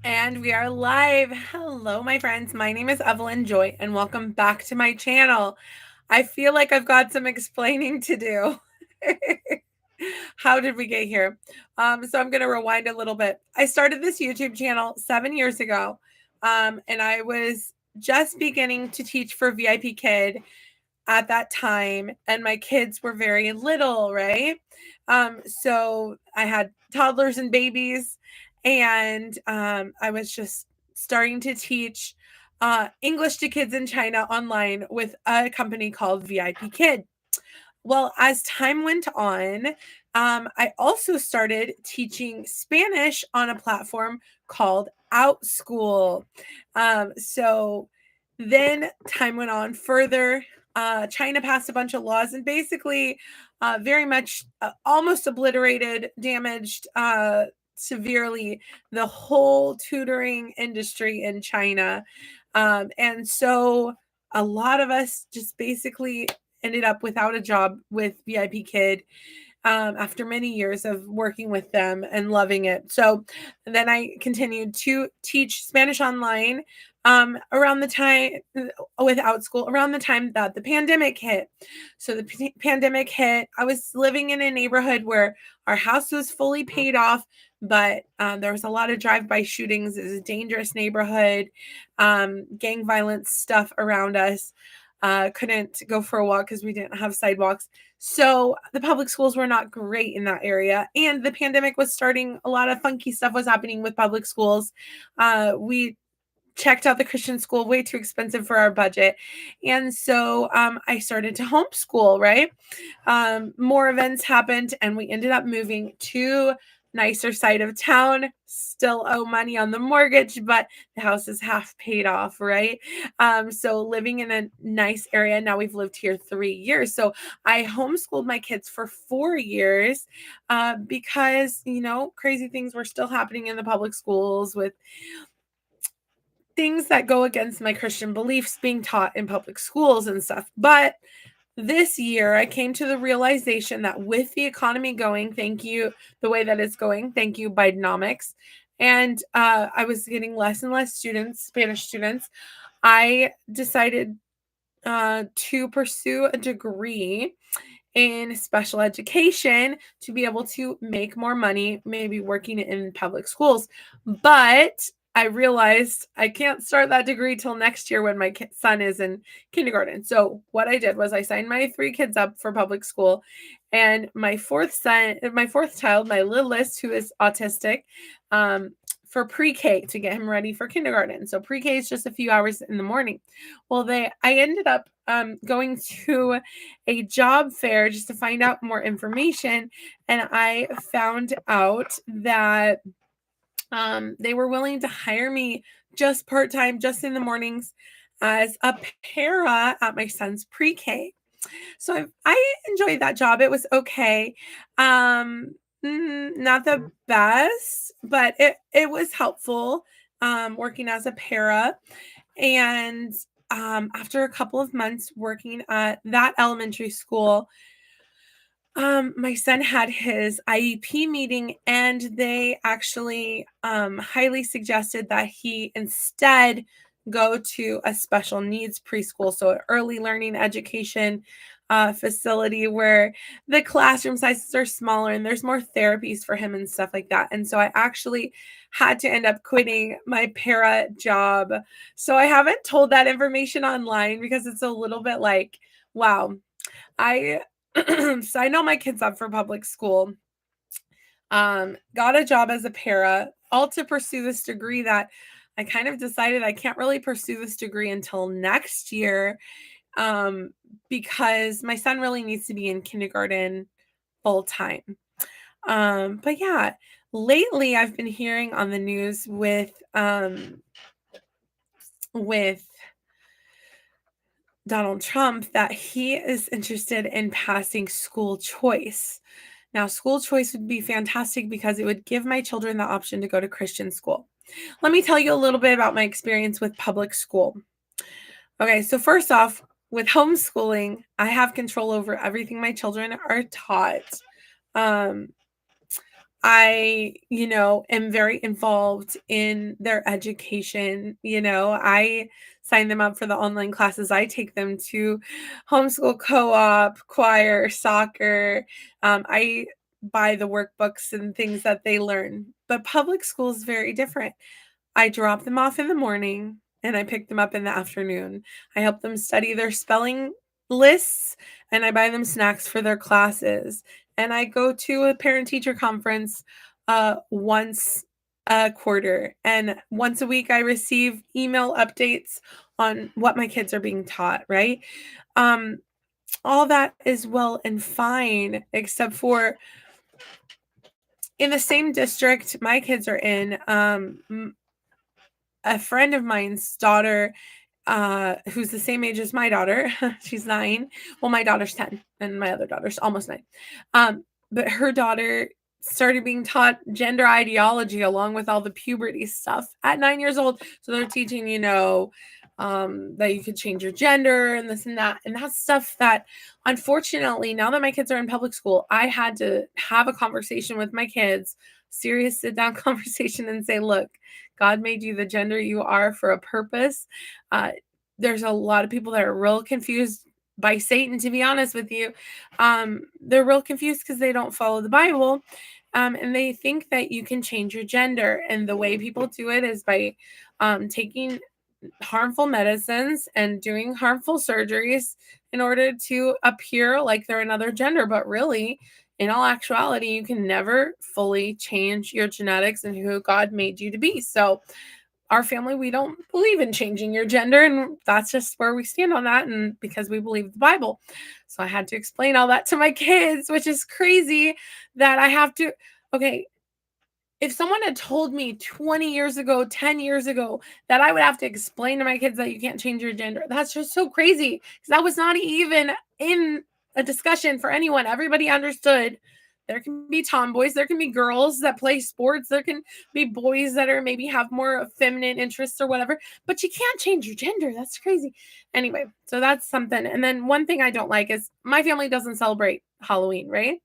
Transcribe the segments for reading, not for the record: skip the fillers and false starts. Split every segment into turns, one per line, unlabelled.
And we are live. Hello, my friends. My name is Evelyn Joy, and welcome back to my channel. I feel like I've got some explaining to do. How did we get here? So I'm going to rewind a little bit. I started this YouTube channel 7 years ago, and I was just beginning to teach for VIP Kid at that time, and my kids were very little, right? So I had toddlers and babies, and I was just starting to teach English to kids in China online with a company called VIP Kid. Well, as time went on, I also started teaching Spanish on a platform called Outschool. So then time went on further. China passed a bunch of laws and basically very much almost obliterated, damaged severely the whole tutoring industry in China. And so a lot of us just basically ended up without a job with VIP Kid after many years of working with them and loving it. So then I continued to teach Spanish online around the time with Outschool, around the time that the pandemic hit. So the pandemic hit. I was living in a neighborhood where our house was fully paid off, but there was a lot of drive-by shootings. It was a dangerous neighborhood, gang violence stuff around us. Couldn't go for a walk because we didn't have sidewalks. So the public schools were not great in that area. And the pandemic was starting. A lot of funky stuff was happening with public schools. We checked out the Christian school, way too expensive for our budget. And so I started to homeschool, right? More events happened, and we ended up moving to nicer side of town. Still owe money on the mortgage, but the house is half paid off, right? So living in a nice area. Now we've lived here 3 years. So I homeschooled my kids for 4 years because, crazy things were still happening in the public schools with things that go against my Christian beliefs being taught in public schools and stuff. But this year, I came to the realization that with the economy going, thank you, the way that it's going, thank you, Bidenomics, and I was getting less and less students, Spanish students, I decided to pursue a degree in special education to be able to make more money, maybe working in public schools. But I realized I can't start that degree till next year when my son is in kindergarten. So what I did was I signed my 3 kids up for public school, and my fourth child, my littlest, who is autistic, for pre-K to get him ready for kindergarten. So pre-K is just a few hours in the morning. Well, I ended up going to a job fair just to find out more information, and I found out that they were willing to hire me just part-time, just in the mornings, as a para at my son's pre-K. So I enjoyed that job. It was okay. Not the best, but it was helpful working as a para. And after a couple of months working at that elementary school, my son had his IEP meeting, and they actually highly suggested that he instead go to a special needs preschool, so an early learning education facility where the classroom sizes are smaller and there's more therapies for him and stuff like that. And so I actually had to end up quitting my para job. So I haven't told that information online because it's a little bit like, wow, I signed all my kids up for public school, got a job as a para, all to pursue this degree that I kind of decided I can't really pursue this degree until next year, because my son really needs to be in kindergarten full time. But yeah, lately I've been hearing on the news with Donald Trump that he is interested in passing school choice. Now, school choice would be fantastic because it would give my children the option to go to Christian school. Let me tell you a little bit about my experience with public school. Okay, so first off, with homeschooling, I have control over everything my children are taught. I, am very involved in their education. I sign them up for the online classes. I take them to homeschool co-op, choir, soccer. I buy the workbooks and things that they learn. But public school is very different. I drop them off in the morning and I pick them up in the afternoon. I help them study their spelling lists and I buy them snacks for their classes. And I go to a parent teacher conference once a quarter. And once a week, I receive email updates on what my kids are being taught, right? All that is well and fine, except for in the same district my kids are in. A friend of mine's daughter, who's the same age as my daughter, she's 9. Well, my daughter's 10, and my other daughter's almost 9. But her daughter started being taught gender ideology along with all the puberty stuff at 9 years old. So they're teaching, that you could change your gender and this and that. And that's stuff that, unfortunately, now that my kids are in public school, I had to have a conversation with my kids, serious sit down conversation, and say, look, God made you the gender you are for a purpose. There's a lot of people that are real confused by Satan, to be honest with you. They're real confused because they don't follow the Bible. And they think that you can change your gender. And the way people do it is by taking harmful medicines and doing harmful surgeries in order to appear like they're another gender. But really, in all actuality, you can never fully change your genetics and who God made you to be. So our family, we don't believe in changing your gender, and that's just where we stand on that, and because we believe the Bible. So I had to explain all that to my kids, which is crazy that I have to. Okay, if someone had told me 20 years ago, 10 years ago, that I would have to explain to my kids that you can't change your gender, that's just so crazy, because that was not even in a discussion for anyone. Everybody understood there can be tomboys, there can be girls that play sports, there can be boys that are maybe have more feminine interests or whatever, but you can't change your gender. That's crazy. Anyway, so that's something. And then one thing I don't like is my family doesn't celebrate Halloween, right?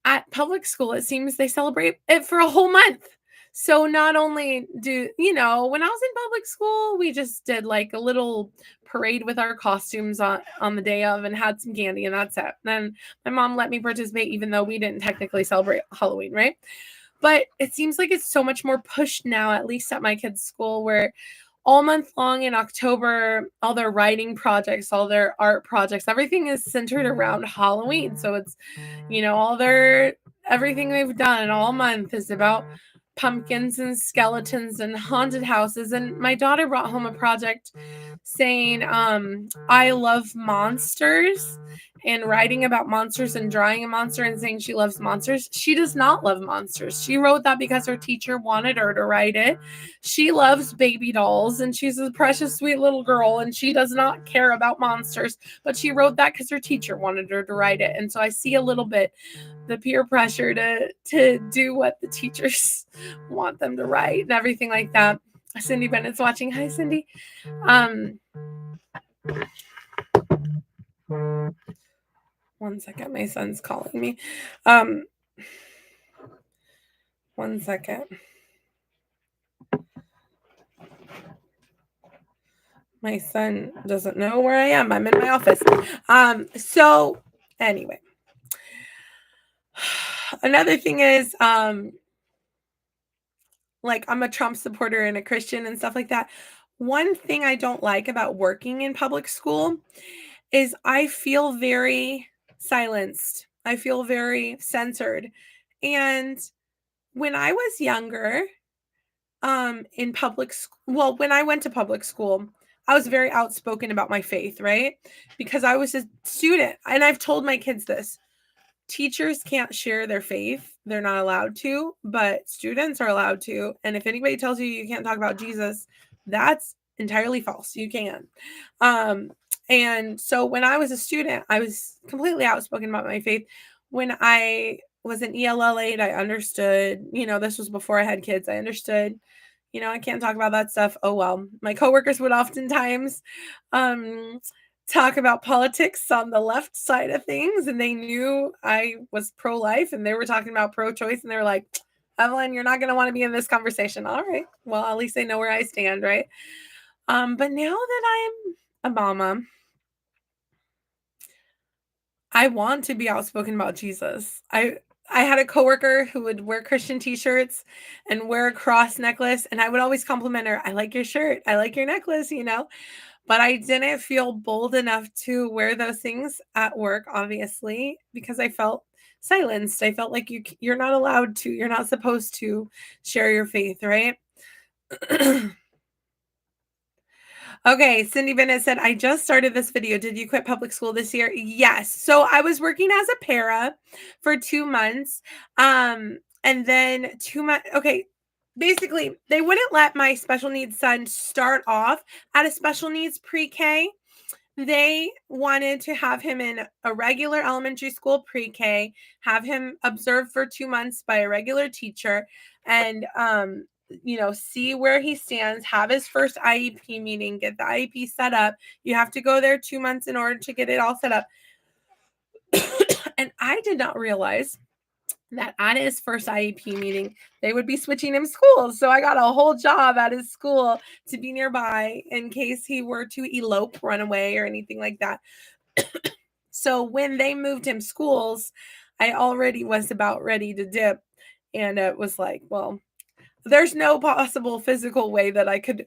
At public school, it seems they celebrate it for a whole month. So not only do, when I was in public school, we just did like a little parade with our costumes on the day of and had some candy, and that's it. And then my mom let me participate even though we didn't technically celebrate Halloween, right? But it seems like it's so much more pushed now, at least at my kids' school, where all month long in October, all their writing projects, all their art projects, everything is centered around Halloween. So it's, everything they've done all month is about pumpkins and skeletons and haunted houses. And my daughter brought home a project saying, I love monsters, and writing about monsters and drawing a monster and saying she loves monsters. She does not love monsters. She wrote that because her teacher wanted her to write it. She loves baby dolls and she's a precious, sweet little girl, and she does not care about monsters. But she wrote that because her teacher wanted her to write it. And so I see a little bit the peer pressure to do what the teachers want them to write and everything like that. Cindy Bennett's watching. Hi, Cindy. One second, my son's calling me. One second. My son doesn't know where I am. I'm in my office. So anyway, another thing is, like, I'm a Trump supporter and a Christian and stuff like that. One thing I don't like about working in public school is I feel very silenced. I feel very censored. And when I was younger, in public school, well, when I went to public school, I was very outspoken about my faith, right? Because I was a student, and I've told my kids this. Teachers can't share their faith. They're not allowed to, but students are allowed to. And if anybody tells you you can't talk about Jesus, that's entirely false. You can. And so when I was a student, I was completely outspoken about my faith. When I was an ELL 8, I understood, this was before I had kids. I understood, I can't talk about that stuff. Oh, well, my coworkers would oftentimes talk about politics on the left side of things, and they knew I was pro-life, and they were talking about pro-choice, and they were like, Evelyn, you're not going to want to be in this conversation. All right. Well, at least they know where I stand, right? But now that I'm a mama, I want to be outspoken about Jesus. I had a coworker who would wear Christian t-shirts and wear a cross necklace, and I would always compliment her, I like your shirt, I like your necklace, but I didn't feel bold enough to wear those things at work, obviously, because I felt silenced. I felt like you're not allowed to, you're not supposed to share your faith, right? Okay, Cindy Bennett said, I just started this video. Did you quit public school this year? Yes. So I was working as a para for 2 months. And then 2 months, okay, basically, they wouldn't let my special needs son start off at a special needs pre-K. They wanted to have him in a regular elementary school pre-K, have him observed for 2 months by a regular teacher, and see where he stands, have his first IEP meeting, get the IEP set up. You have to go there 2 months in order to get it all set up. And I did not realize that at his first IEP meeting, they would be switching him schools. So I got a whole job at his school to be nearby in case he were to elope, run away, or anything like that. So when they moved him schools, I already was about ready to dip. And it was like, well, there's no possible physical way that I could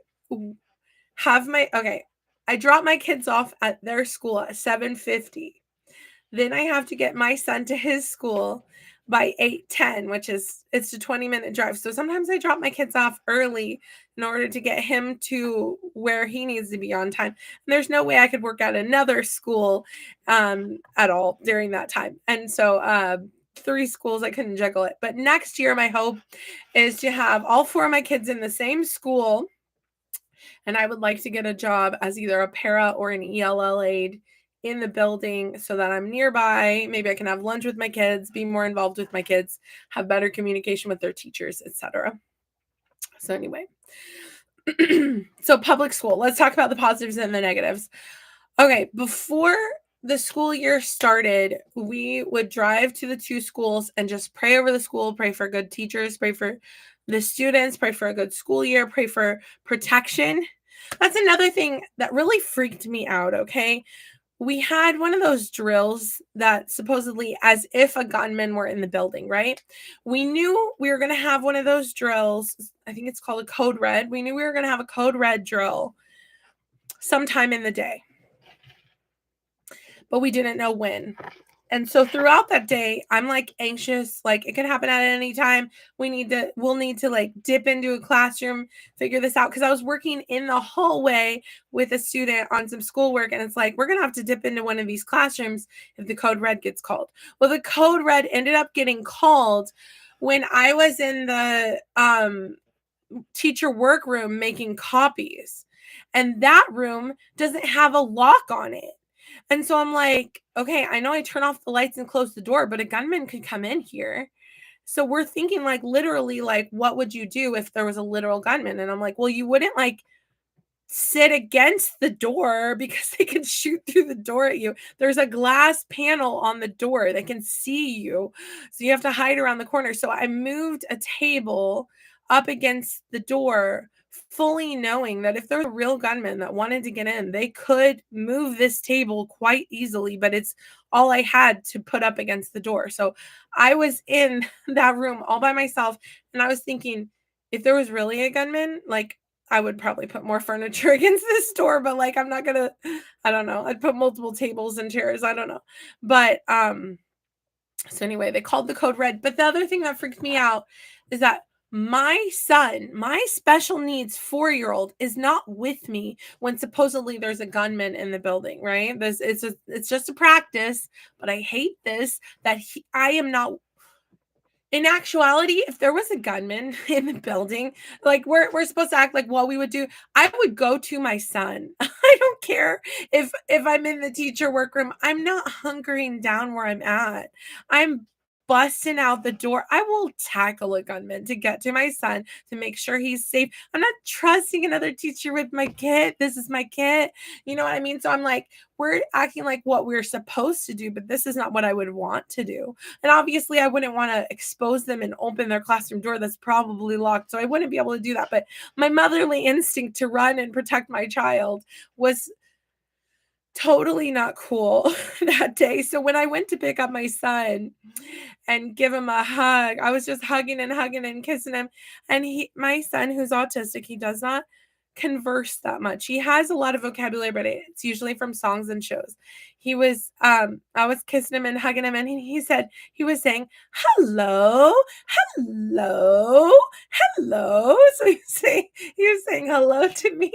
have I drop my kids off at their school at 7:50. Then I have to get my son to his school by 8:10, which is it's a 20-minute drive. So sometimes I drop my kids off early in order to get him to where he needs to be on time. And there's no way I could work at another school at all during that time. And so 3 schools, I couldn't juggle it. But next year, my hope is to have all 4 of my kids in the same school. And I would like to get a job as either a para or an ELL aide in the building so that I'm nearby. Maybe I can have lunch with my kids, be more involved with my kids, have better communication with their teachers, etc. So anyway, so public school. Let's talk about the positives and the negatives. Okay, before the school year started, we would drive to the 2 schools and just pray over the school, pray for good teachers, pray for the students, pray for a good school year, pray for protection. That's another thing that really freaked me out, okay? We had one of those drills that supposedly as if a gunman were in the building, right? We knew we were going to have one of those drills. I think it's called a code red. We knew we were going to have a code red drill sometime in the day, but we didn't know when. And so throughout that day, I'm like anxious, like it could happen at any time. We'll need to like dip into a classroom, figure this out. Cause I was working in the hallway with a student on some schoolwork. And it's like, we're going to have to dip into one of these classrooms if the code red gets called. Well, the code red ended up getting called when I was in the teacher workroom making copies. And that room doesn't have a lock on it. And so I'm like, okay, I know I turn off the lights and close the door, but a gunman could come in here. So we're thinking like literally like, what would you do if there was a literal gunman? And I'm like, well, you wouldn't like sit against the door because they could shoot through the door at you. There's a glass panel on the door that can see you. So you have to hide around the corner. So I moved a table up against the door, fully knowing that if there was a real gunman that wanted to get in, they could move this table quite easily, but it's all I had to put up against the door. So I was in that room all by myself, and I was thinking, if there was really a gunman, like I would probably put more furniture against this door, but like I'm not gonna, I don't know. I'd put multiple tables and chairs. I don't know. But so anyway, they called the code red. But the other thing that freaked me out is that my son, my special needs 4-year-old, is not with me when supposedly there's a gunman in the building, right? It's just a practice, but I hate this that I am not. In actuality, if there was a gunman in the building, like we're supposed to act like what we would do, I would go to my son. I don't care if I'm in the teacher workroom. I'm not hunkering down where I'm at. I'm busting out the door. I will tackle a gunman to get to my son to make sure he's safe. I'm not trusting another teacher with my kid. This is my kid. You know what I mean? So I'm like, we're acting like what we're supposed to do, but this is not what I would want to do. And obviously, I wouldn't want to expose them and open their classroom door that's probably locked. So I wouldn't be able to do that. But my motherly instinct to run and protect my child was totally not cool that day. So when I went to pick up my son and give him a hug, I was just hugging and kissing him. And my son, who's autistic, he does not converse that much. He has a lot of vocabulary, but it's usually from songs and shows. I was kissing him and hugging him, and he was saying, hello, hello, hello. So he was saying hello to me,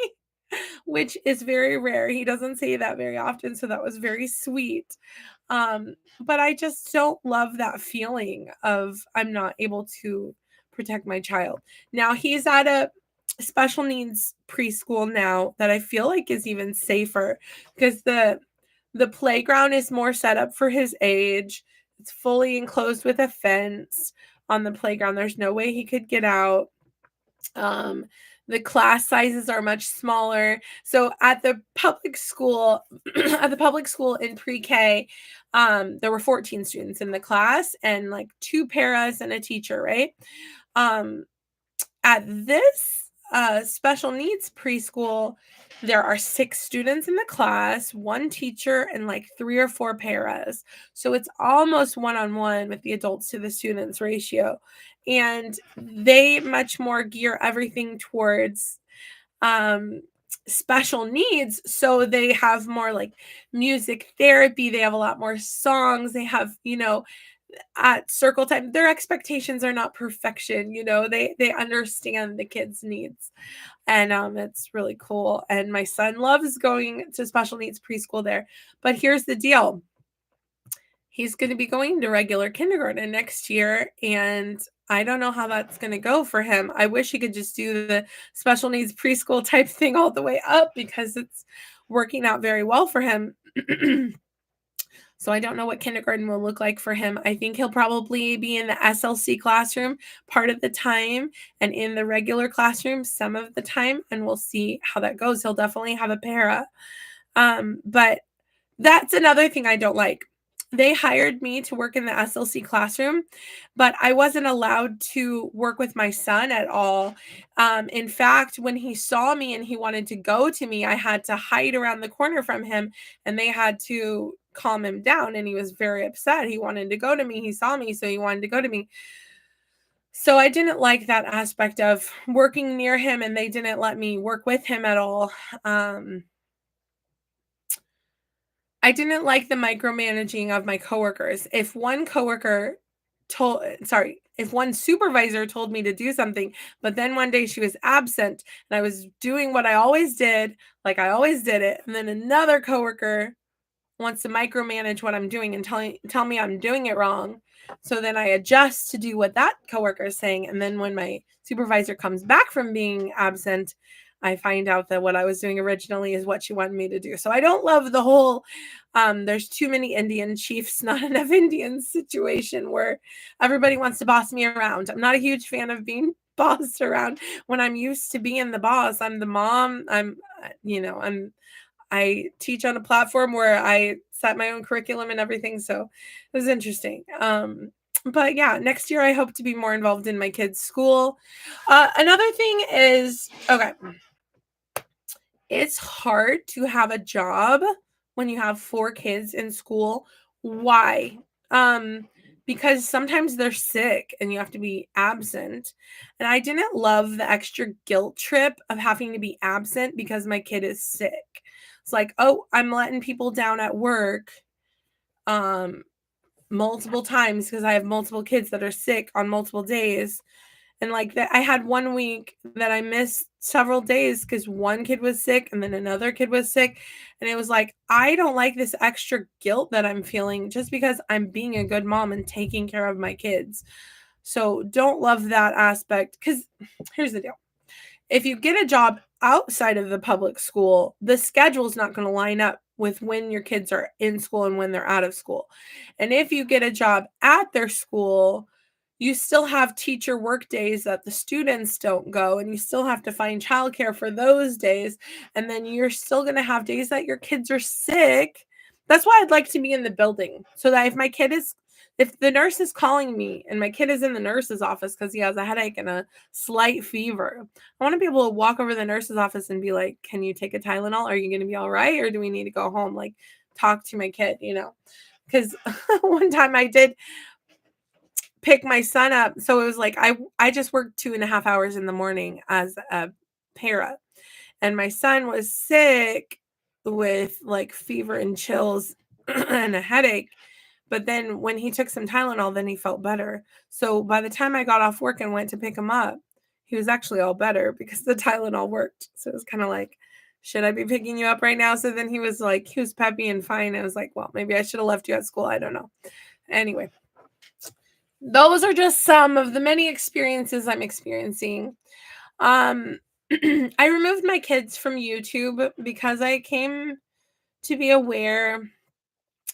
which is very rare. He doesn't say that very often, so that was very sweet. But I just don't love that feeling of I'm not able to protect my child. Now he's at a special needs preschool now that I feel like is even safer because the playground is more set up for his age. It's fully enclosed with a fence on the playground. There's no way he could get out. The class sizes are much smaller. So at the public school, in pre-K, there were 14 students in the class and like 2 paras and a teacher, right? At this special needs preschool, there are 6 students in the class, 1 teacher, and like 3 or 4 paras. So it's almost one-on-one with the adults to the students ratio. And they much more gear everything towards special needs. So they have more like music therapy. They have a lot more songs. They have, at circle time, their expectations are not perfection. They understand the kids' needs. And it's really cool. And my son loves going to special needs preschool there. But here's the deal. He's going to be going to regular kindergarten next year, and I don't know how that's going to go for him. I wish he could just do the special needs preschool type thing all the way up because it's working out very well for him. So I don't know what kindergarten will look like for him. I think he'll probably be in the SLC classroom part of the time and in the regular classroom some of the time, and we'll see how that goes. He'll definitely have a para. But that's another thing I don't like. They hired me to work in the SLC classroom, but I wasn't allowed to work with my son at all. In fact, when he saw me and he wanted to go to me, I had to hide around the corner from him, and they had to calm him down, and he was very upset. He wanted to go to me. He saw me, so he wanted to go to me. So I didn't like that aspect of working near him, and they didn't let me work with him at all. I didn't like the micromanaging of my coworkers. If one supervisor told me to do something, but then one day she was absent and I was doing what I always did, like I always did it, and then another coworker wants to micromanage what I'm doing and tell me I'm doing it wrong. So then I adjust to do what that coworker is saying, and then when my supervisor comes back from being absent, I find out that what I was doing originally is what she wanted me to do. So I don't love the whole there's too many Indian chiefs, not enough Indians situation where everybody wants to boss me around. I'm not a huge fan of being bossed around when I'm used to being the boss. I'm the mom. I teach on a platform where I set my own curriculum and everything. So it was interesting. But yeah, next year I hope to be more involved in my kids' school. Another thing is, okay, it's hard to have a job when you have 4 kids in school. Why? Because sometimes they're sick and you have to be absent. And I didn't love the extra guilt trip of having to be absent because my kid is sick. It's like, oh, I'm letting people down at work multiple times because I have multiple kids that are sick on multiple days. And like that, I had 1 week that I missed several days because one kid was sick and then another kid was sick. And it was like, I don't like this extra guilt that I'm feeling just because I'm being a good mom and taking care of my kids. So don't love that aspect because here's the deal. If you get a job outside of the public school, the schedule's not going to line up with when your kids are in school and when they're out of school. And if you get a job at their school, you still have teacher work days that the students don't go, and you still have to find childcare for those days. And then you're still going to have days that your kids are sick. That's why I'd like to be in the building, so that if the nurse is calling me and my kid is in the nurse's office because he has a headache and a slight fever, I want to be able to walk over to the nurse's office and be like, can you take a Tylenol? Are you going to be all right? Or do we need to go home? Like, talk to my kid, because one time I did pick my son up. So it was like, I just worked 2.5 hours in the morning as a para, and my son was sick with like fever and chills and a headache. But then when he took some Tylenol, then he felt better. So by the time I got off work and went to pick him up, he was actually all better because the Tylenol worked. So it was kind of like, should I be picking you up right now? So then he was peppy and fine. I was like, well, maybe I should have left you at school. I don't know. Anyway, those are just some of the many experiences I'm experiencing. I removed my kids from YouTube because I came to be aware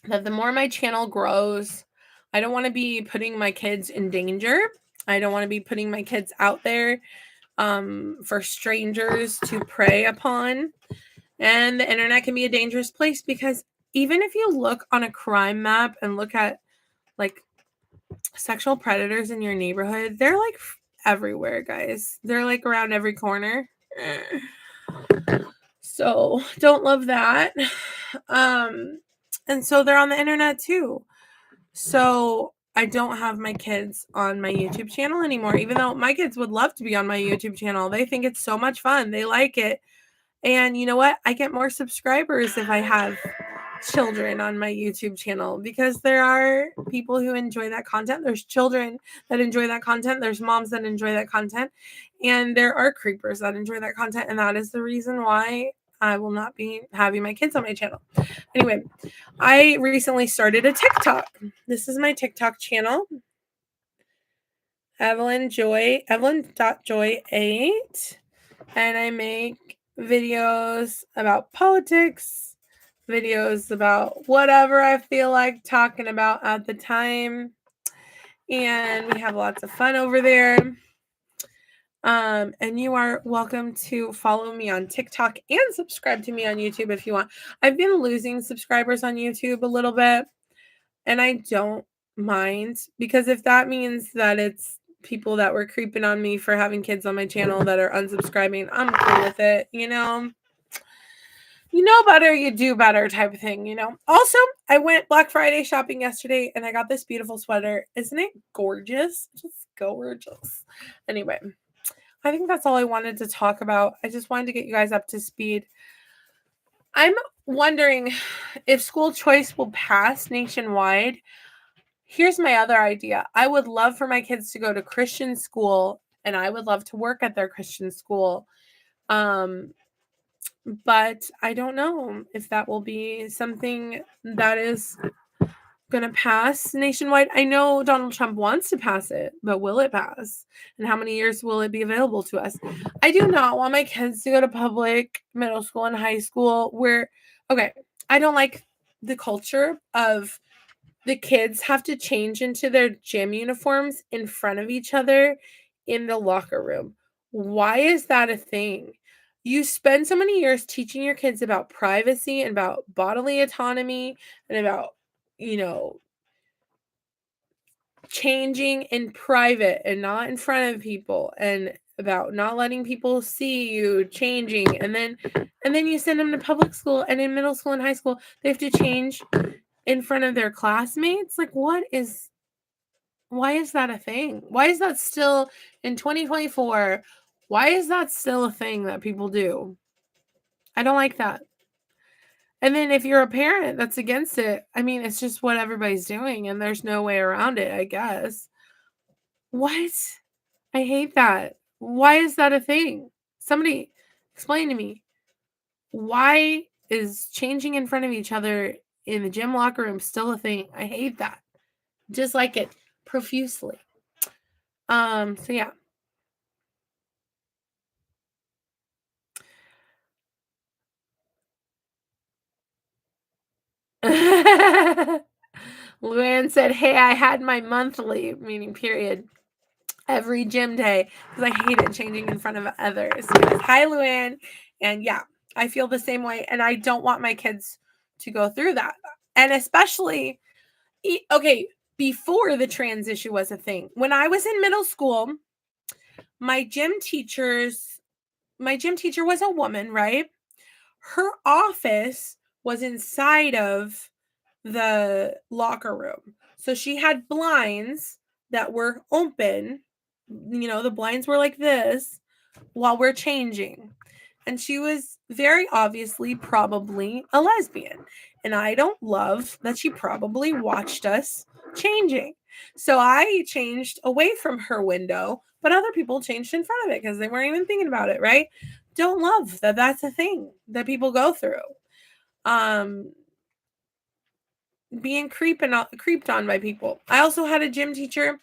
that the more my channel grows, I don't want to be putting my kids in danger. I don't want to be putting my kids out there for strangers to prey upon. And the internet can be a dangerous place because even if you look on a crime map and look at like sexual predators in your neighborhood, they're like everywhere, guys. They're like around every corner. So don't love that. And so they're on the internet too. So I don't have my kids on my YouTube channel anymore, even though my kids would love to be on my YouTube channel. They think it's so much fun. They like it. And you know what? I get more subscribers if I have children on my YouTube channel because there are people who enjoy that content. There's children that enjoy that content. There's moms that enjoy that content. And there are creepers that enjoy that content. And that is the reason why I will not be having my kids on my channel. Anyway, I recently started a TikTok. This is my TikTok channel. Evelyn.joy8. And I make videos about politics, videos about whatever I feel like talking about at the time. And we have lots of fun over there. And you are welcome to follow me on TikTok and subscribe to me on YouTube if you want. I've been losing subscribers on YouTube a little bit, and I don't mind, because if that means that it's people that were creeping on me for having kids on my channel that are unsubscribing, I'm cool with it, you know better, you do better type of thing. Also, I went Black Friday shopping yesterday and I got this beautiful sweater. Isn't it gorgeous? Just gorgeous. Anyway, I think that's all I wanted to talk about. I just wanted to get you guys up to speed. I'm wondering if school choice will pass nationwide. Here's my other idea. I would love for my kids to go to Christian school, and I would love to work at their Christian school. But I don't know if that will be something that is going to pass nationwide. I know Donald Trump wants to pass it, but will it pass? And how many years will it be available to us? I do not want my kids to go to public middle school and high school where, okay, I don't like the culture of the kids have to change into their gym uniforms in front of each other in the locker room. Why is that a thing? You spend so many years teaching your kids about privacy and about bodily autonomy and about, changing in private and not in front of people, and about not letting people see you changing, and then you send them to public school, and in middle school and high school they have to change in front of their classmates. Like, why is that a thing? Why is that still in 2024? Why is that still a thing that people do? I don't like that. And then if you're a parent that's against it, I mean, it's just what everybody's doing and there's no way around it, I guess. What? I hate that. Why is that a thing? Somebody explain to me. Why is changing in front of each other in the gym locker room still a thing? I hate that. Dislike it profusely. So yeah. Luann said, "Hey, I had my monthly," meaning period, every gym day because I hated changing in front of others. Yes. Hi, Luann. And yeah, I feel the same way. And I don't want my kids to go through that. And especially, okay, before the trans issue was a thing, when I was in middle school, my gym teacher was a woman, right? Her office was inside of the locker room. So she had blinds that were open. The blinds were like this while we're changing. And she was very obviously probably a lesbian. And I don't love that she probably watched us changing. So I changed away from her window, but other people changed in front of it because they weren't even thinking about it, right? Don't love that that's a thing that people go through. Being creeped on by people. I also had a gym teacher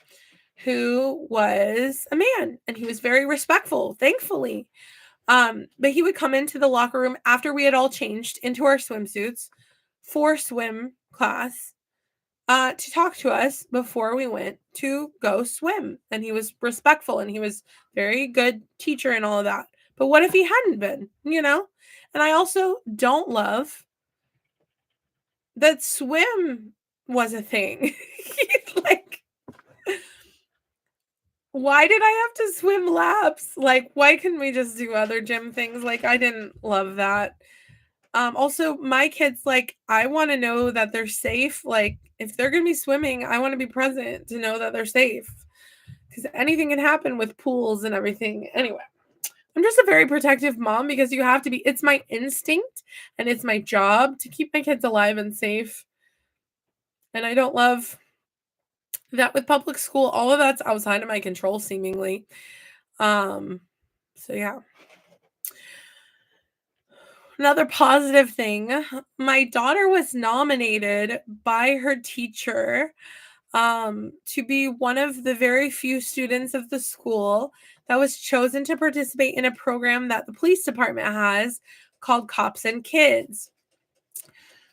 who was a man and he was very respectful, thankfully. But he would come into the locker room after we had all changed into our swimsuits for swim class to talk to us before we went to go swim. And he was respectful and he was very good teacher and all of that. But what if he hadn't been, And I also don't love that swim was a thing. Like, why did I have to swim laps? Like, why couldn't we just do other gym things? Like, I didn't love that. Also, my kids, like, I want to know that they're safe. Like, if they're going to be swimming, I want to be present to know that they're safe because anything can happen with pools and everything. Anyway, I'm just a very protective mom because you have to be. It's my instinct and it's my job to keep my kids alive and safe. And I don't love that with public school. All of that's outside of my control, seemingly. So yeah. Another positive thing, my daughter was nominated by her teacher to be one of the very few students of the school that was chosen to participate in a program that the police department has called Cops and Kids.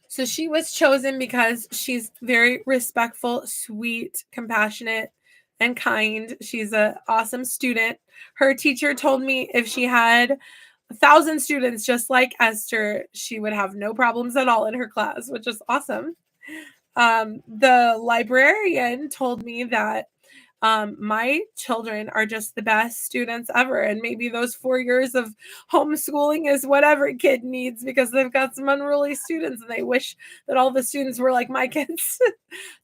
So she was chosen because she's very respectful, sweet, compassionate, and kind. She's an awesome student. Her teacher told me if she had 1,000 students just like Esther, she would have no problems at all in her class, which is awesome. The librarian told me that my children are just the best students ever. And maybe those 4 years of homeschooling is what every kid needs because they've got some unruly students and they wish that all the students were like my kids.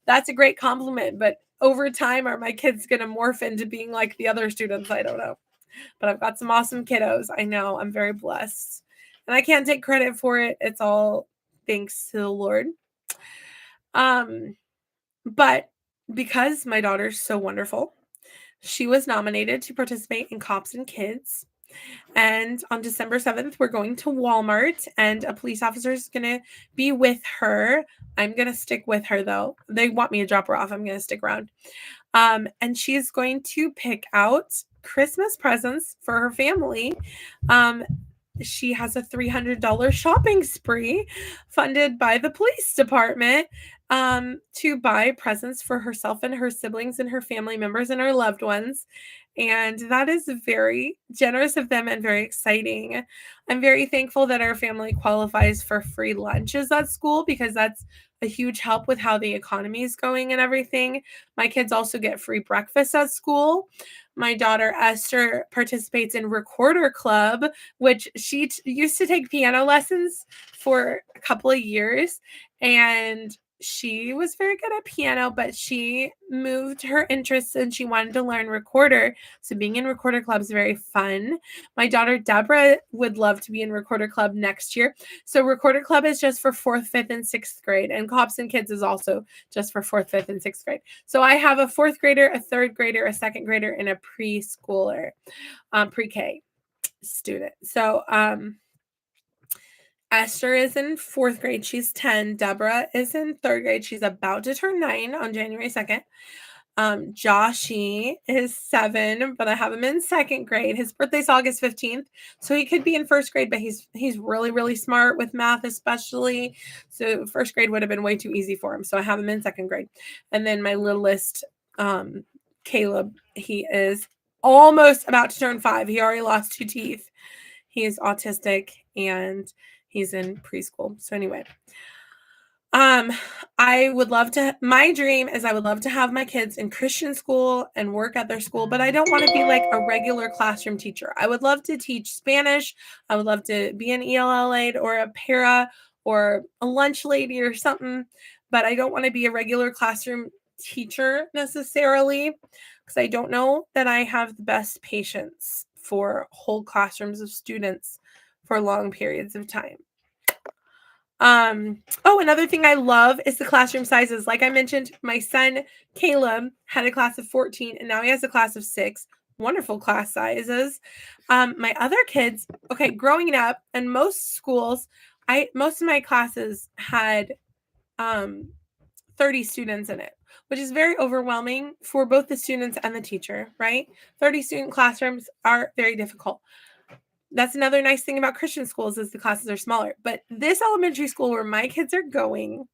That's a great compliment. But over time, are my kids going to morph into being like the other students? I don't know. But I've got some awesome kiddos. I know. I'm very blessed. And I can't take credit for it. It's all thanks to the Lord. But because my daughter's so wonderful, she was nominated to participate in Cops and Kids. And on December 7th, we're going to Walmart and a police officer is going to be with her. I'm going to stick with her though. They want me to drop her off. I'm going to stick around. And she's going to pick out Christmas presents for her family. She has a $300 shopping spree funded by the police department to buy presents for herself and her siblings and her family members and her loved ones. And that is very generous of them and very exciting. I'm very thankful that our family qualifies for free lunches at school because that's a huge help with how the economy is going and everything. My kids also get free breakfast at school. My daughter Esther participates in Recorder Club, which she used to take piano lessons for a couple of years. And she was very good at piano, but she moved her interests and she wanted to learn recorder. So being in Recorder Club is very fun. My daughter Deborah would love to be in Recorder Club next year. So Recorder Club is just for 4th, 5th, and 6th grade. And Cops and Kids is also just for 4th, 5th, and 6th grade. So I have a 4th grader, a 3rd grader, a 2nd grader, and a preschooler, pre-K student. So Esther is in 4th grade. She's 10. Deborah is in 3rd grade. She's about to turn 9 on January 2nd. Joshy is 7, but I have him in 2nd grade. His birthday's August 15th, so he could be in 1st grade, but he's really, really smart with math especially. So 1st grade would have been way too easy for him. So I have him in 2nd grade. And then my littlest, Caleb, he is almost about to turn 5. He already lost 2 teeth. He is autistic and he's in preschool. So anyway, I would love to, my dream is I would love to have my kids in Christian school and work at their school, but I don't want to be like a regular classroom teacher. I would love to teach Spanish. I would love to be an ELL aide or a para or a lunch lady or something, but I don't want to be a regular classroom teacher necessarily because I don't know that I have the best patience for whole classrooms of students for long periods of time. Another thing I love is the classroom sizes. Like I mentioned, my son Caleb had a class of 14 and now he has a class of 6. Wonderful class sizes. My other kids, okay, growing up in most schools, most of my classes had 30 students in it, which is very overwhelming for both the students and the teacher, right? 30 student classrooms are very difficult. That's another nice thing about Christian schools is the classes are smaller. But this elementary school where my kids are going,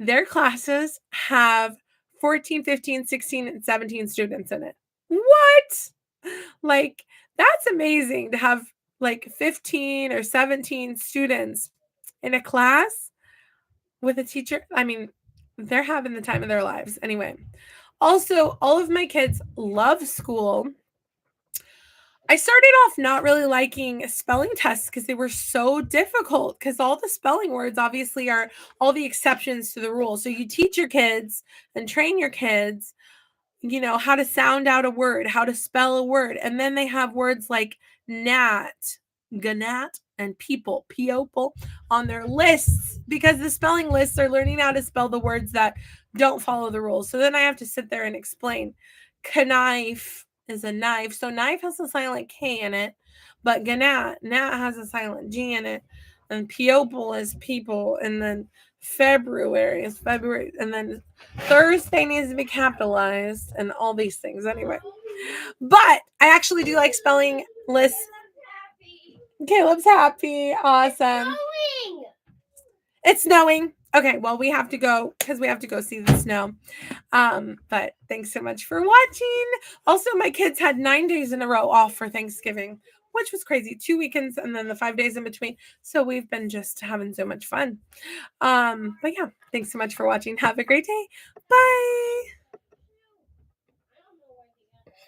their classes have 14, 15, 16, and 17 students in it. What? Like, that's amazing to have like 15 or 17 students in a class with a teacher. I mean, they're having the time of their lives. Anyway, also, all of my kids love school. I started off not really liking spelling tests because they were so difficult because all the spelling words obviously are all the exceptions to the rule. So you teach your kids and train your kids, how to sound out a word, how to spell a word. And then they have words like gnat, gnat, and people, people on their lists because the spelling lists are learning how to spell the words that don't follow the rules. So then I have to sit there and explain. Knife is a knife. So knife has a silent K in it, but gnat has a silent G in it. And people is people. And then February is February. And then Thursday needs to be capitalized and all these things. Anyway, but I actually do like spelling lists. Caleb's happy. Awesome. It's snowing. Okay, well, we have to go because we have to go see the snow. But thanks so much for watching. Also, my kids had 9 days in a row off for Thanksgiving, which was crazy. 2 weekends and then the 5 days in between. So we've been just having so much fun. But yeah, thanks so much for watching. Have a great day. Bye.